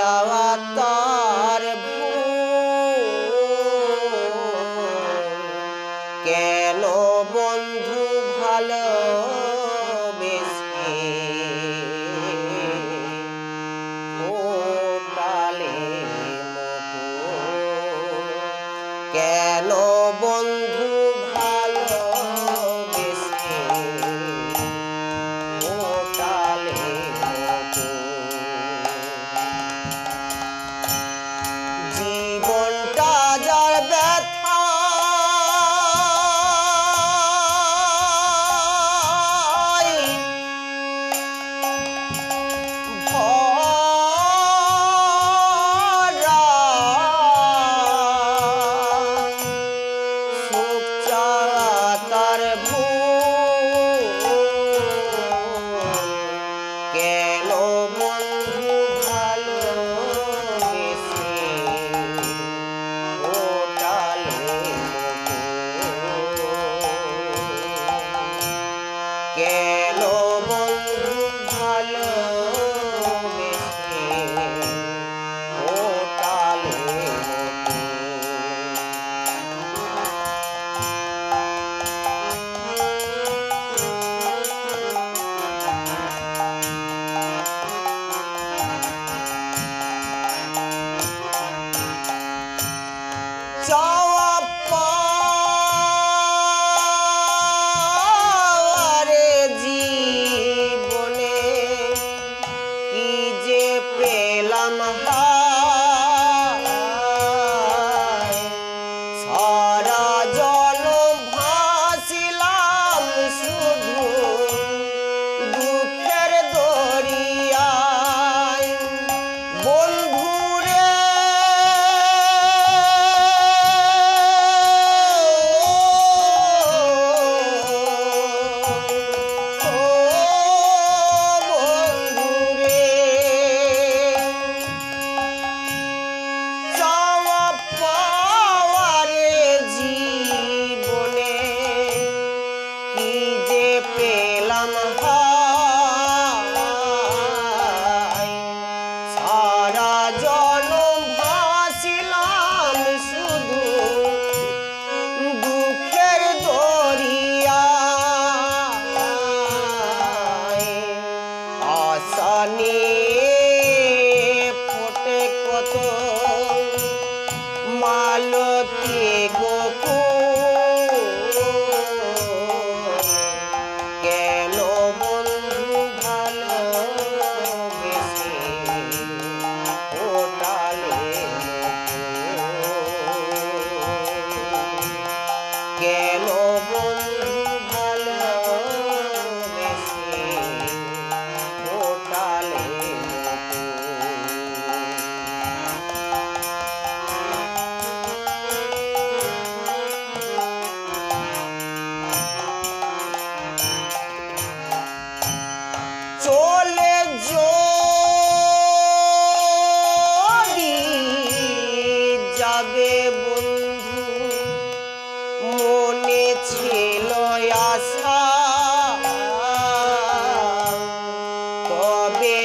চাওয়া তার কেন বন্ধু ভালোবেসে ফোটালে কেন বন্ধু ভালোবেসে ফোটালে জীবনটা যার ব্যথা কেন বন্ধু ভালোবেসে ফোটালে কেন বন্ধু ভালোবেসে ফোটালে চাওয়া পাওয়ারে জীবনে কি যে পেলাম সারা জনম ভাসিলাম শুধু দুঃখের দরিয়ায় বন্ধুরে পেলাম সারা জনম ভাসিলাম শুধু দুঃখের দরিয়ায় আশা নিয়ে ফোটে কত মালতী গোকুল কেন বন্ধু ভালোবেসে ফোটালে কেন বন্ধু ভালোবেসে ফোটালে চলে যদি যাবে বন্ধু মনে ছিল আশা তবে